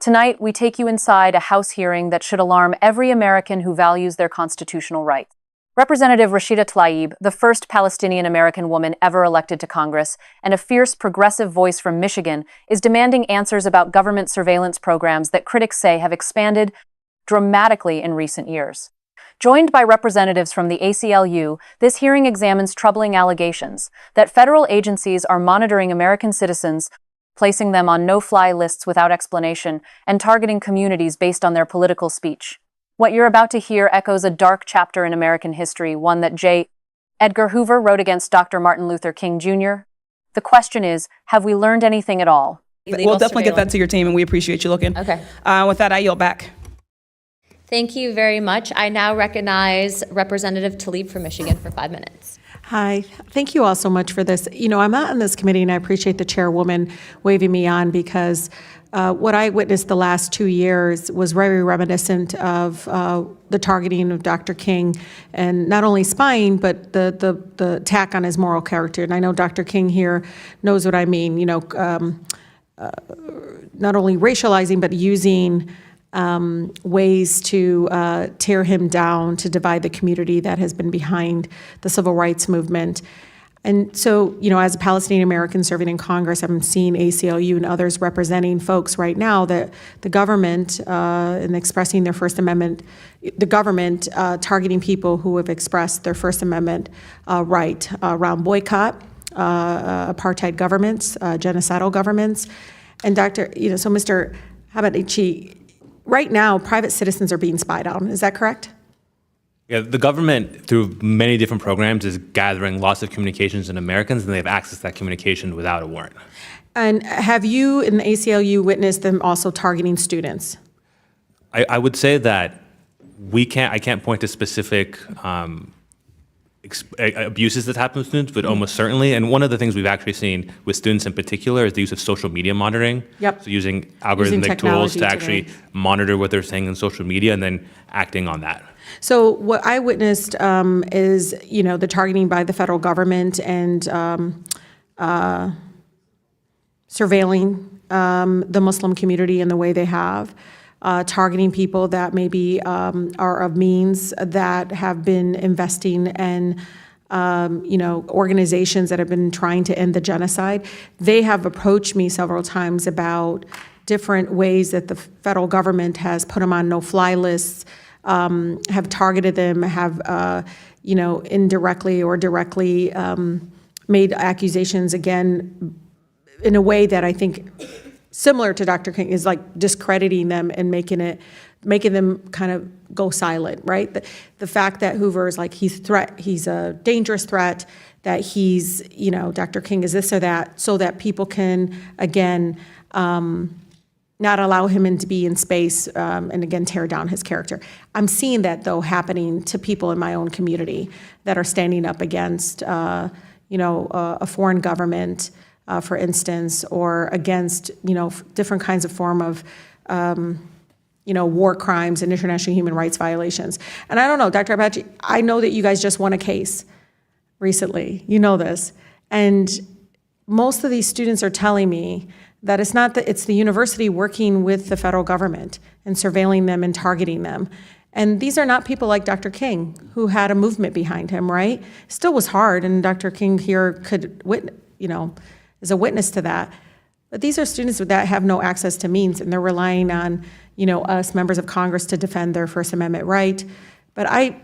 Tonight, we take you inside a House hearing that should alarm every American who values their constitutional rights. Representative Rashida Tlaib, the first Palestinian-American woman ever elected to Congress, and a fierce progressive voice from Michigan, is demanding answers about government surveillance programs that critics say have expanded dramatically in recent years. Joined by representatives from the ACLU, this hearing examines troubling allegations that federal agencies are monitoring American citizens, placing them on no-fly lists without explanation, and targeting communities based on their political speech. What you're about to hear echoes a dark chapter in American history, one that J. Edgar Hoover wrote against Dr. Martin Luther King Jr. The question is, have we learned anything at all? We'll definitely get that to your team, and we appreciate you looking. Okay. With that, I yield back. Thank you very much. I now recognize Representative Tlaib from Michigan for 5 minutes. Hi, thank you all so much for this. You know, I'm not on this committee, and I appreciate the chairwoman waving me on, because what I witnessed the last 2 years was very reminiscent of the targeting of Dr. King, and not only spying, but the attack on his moral character. And I know Dr. King here knows what I mean, you know, not only racializing, but using ways to tear him down, to divide the community that has been behind the civil rights movement. And so, you know, as a Palestinian American serving in Congress, I'm seeing ACLU and others representing folks right now that the government, in expressing their First Amendment, the government targeting people who have expressed their First Amendment right around boycott, apartheid governments, genocidal governments. And so Mr. Habanichi, right now, private citizens are being spied on. Is that correct? Yeah, the government, through many different programs, is gathering lots of communications in Americans, and they have access to that communication without a warrant. And have you in the ACLU witnessed them also targeting students? I would say that I can't point to specific abuses that happen with students, but almost certainly. And one of the things we've actually seen with students in particular is the use of social media monitoring. Yep. So using algorithmic tools to actually monitor what they're saying in social media and then acting on that. So what I witnessed is, you know, the targeting by the federal government and surveilling the Muslim community in the way they have, targeting people that maybe are of means, that have been investing in, you know, organizations that have been trying to end the genocide. They have approached me several times about different ways that the federal government has put them on no-fly lists, have targeted them, have, you know, indirectly or directly made accusations, again, in a way that I think, similar to Dr. King, is like discrediting them and making them kind of go silent, right? The fact that Hoover is like, he's a dangerous threat, that he's, you know, Dr. King is this or that, so that people can, again, not allow him to be in space and again tear down his character. I'm seeing that though happening to people in my own community that are standing up against you know, a foreign government, for instance, or against, you know, different kinds of form of you know, war crimes and international human rights violations. And I don't know, Dr. Abachi, I know that you guys just won a case recently. You know this. And most of these students are telling me that it's not that it's the university working with the federal government and surveilling them and targeting them. And these are not people like Dr. King, who had a movement behind him, right? Still was hard, and Dr. King here could you know, is a witness to that. But these are students that have no access to means, and they're relying on, you know, us members of Congress to defend their First Amendment right. But I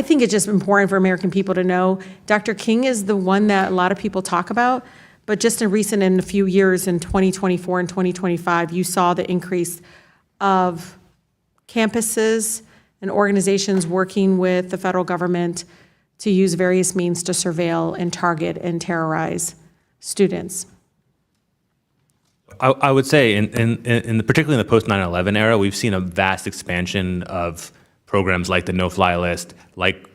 think it's just important for American people to know Dr. King is the one that a lot of people talk about. But just in a few years, in 2024 and 2025, you saw the increase of campuses and organizations working with the federal government to use various means to surveil and target and terrorize students. I would say, particularly in the post 9/11 era, we've seen a vast expansion of programs like the no-fly list, like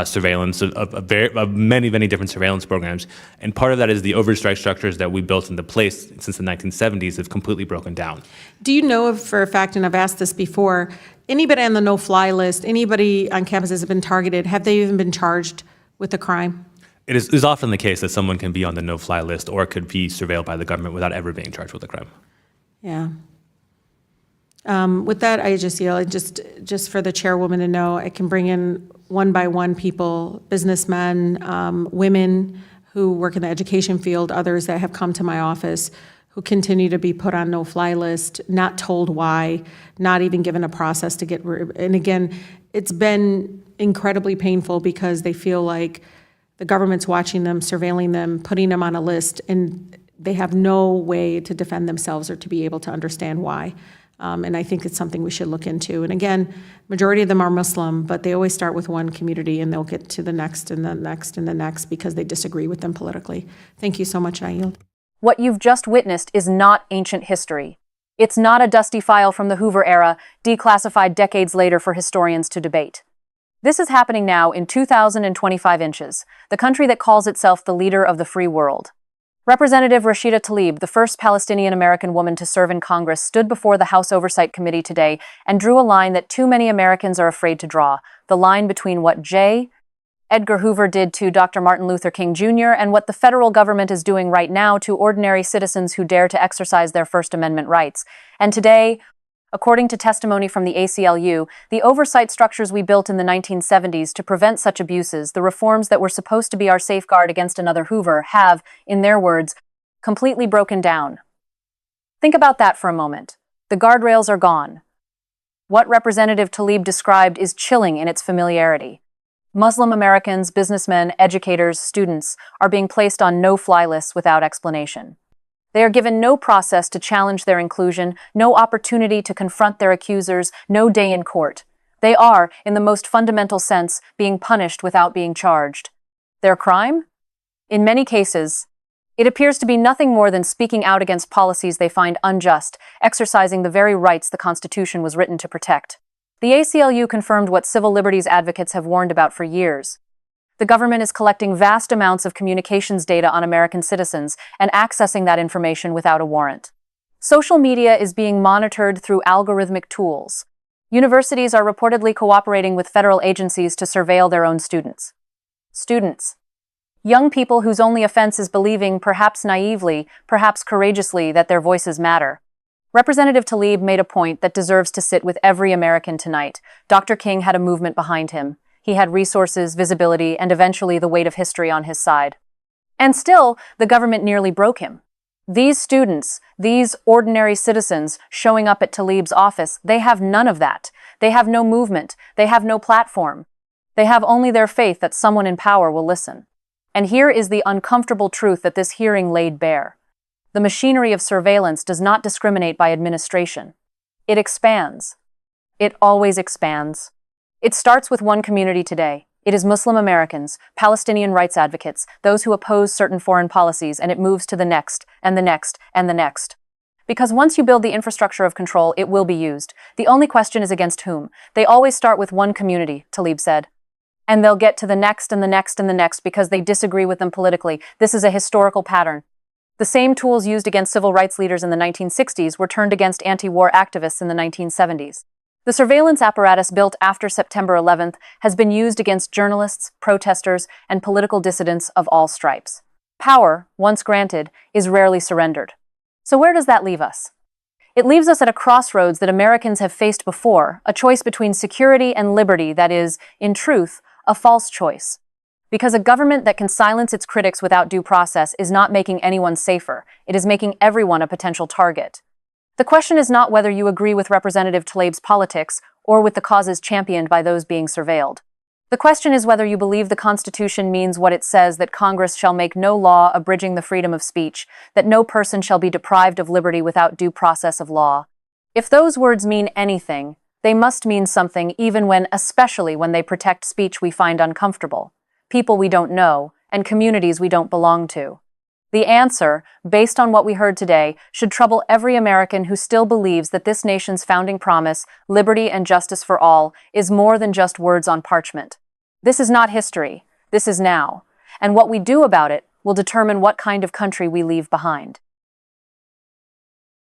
surveillance of many different surveillance programs. And part of that is the oversight structures that we built into place since the 1970s have completely broken down. Do you know if, for a fact, and I've asked this before, anybody on the no-fly list, anybody on campuses have been targeted, have they even been charged with a crime? It is often the case that someone can be on the no-fly list or could be surveilled by the government without ever being charged with a crime. Yeah. With that, I just yield. Just for the chairwoman to know, I can bring in one by one people, businessmen, women who work in the education field, others that have come to my office who continue to be put on no-fly list, not told why, not even given a process to get rid. And again, it's been incredibly painful because they feel like the government's watching them, surveilling them, putting them on a list, and they have no way to defend themselves or to be able to understand why. And I think it's something we should look into. And again, majority of them are Muslim, but they always start with one community and they'll get to the next and the next and the next because they disagree with them politically. Thank you so much, and I yield. What you've just witnessed is not ancient history. It's not a dusty file from the Hoover era, declassified decades later for historians to debate. This is happening now in 2025 inches, the country that calls itself the leader of the free world. Representative Rashida Tlaib, the first Palestinian-American woman to serve in Congress, stood before the House Oversight Committee today and drew a line that too many Americans are afraid to draw, the line between what J. Edgar Hoover did to Dr. Martin Luther King Jr. and what the federal government is doing right now to ordinary citizens who dare to exercise their First Amendment rights. And today, according to testimony from the ACLU, the oversight structures we built in the 1970s to prevent such abuses, the reforms that were supposed to be our safeguard against another Hoover, have, in their words, completely broken down. Think about that for a moment. The guardrails are gone. What Representative Tlaib described is chilling in its familiarity. Muslim Americans, businessmen, educators, students are being placed on no-fly lists without explanation. They are given no process to challenge their inclusion, no opportunity to confront their accusers, no day in court. They are, in the most fundamental sense, being punished without being charged. Their crime? In many cases, it appears to be nothing more than speaking out against policies they find unjust, exercising the very rights the Constitution was written to protect. The ACLU confirmed what civil liberties advocates have warned about for years. The government is collecting vast amounts of communications data on American citizens and accessing that information without a warrant. Social media is being monitored through algorithmic tools. Universities are reportedly cooperating with federal agencies to surveil their own students. Students. Young people whose only offense is believing, perhaps naively, perhaps courageously, that their voices matter. Representative Tlaib made a point that deserves to sit with every American tonight. Dr. King had a movement behind him. He had resources, visibility, and eventually the weight of history on his side. And still, the government nearly broke him. These students, these ordinary citizens showing up at Tlaib's office, they have none of that. They have no movement. They have no platform. They have only their faith that someone in power will listen. And here is the uncomfortable truth that this hearing laid bare. The machinery of surveillance does not discriminate by administration. It expands. It always expands. It starts with one community today. It is Muslim Americans, Palestinian rights advocates, those who oppose certain foreign policies, and it moves to the next, and the next, and the next. Because once you build the infrastructure of control, it will be used. The only question is against whom. They always start with one community, Tlaib said. And they'll get to the next and the next and the next because they disagree with them politically. This is a historical pattern. The same tools used against civil rights leaders in the 1960s were turned against anti-war activists in the 1970s. The surveillance apparatus built after September 11th has been used against journalists, protesters, and political dissidents of all stripes. Power, once granted, is rarely surrendered. So where does that leave us? It leaves us at a crossroads that Americans have faced before, a choice between security and liberty that is, in truth, a false choice. Because a government that can silence its critics without due process is not making anyone safer. It is making everyone a potential target. The question is not whether you agree with Representative Tlaib's politics or with the causes championed by those being surveilled. The question is whether you believe the Constitution means what it says, that Congress shall make no law abridging the freedom of speech, that no person shall be deprived of liberty without due process of law. If those words mean anything, they must mean something especially when they protect speech we find uncomfortable, people we don't know, and communities we don't belong to. The answer, based on what we heard today, should trouble every American who still believes that this nation's founding promise, liberty and justice for all, is more than just words on parchment. This is not history. This is now. And what we do about it will determine what kind of country we leave behind.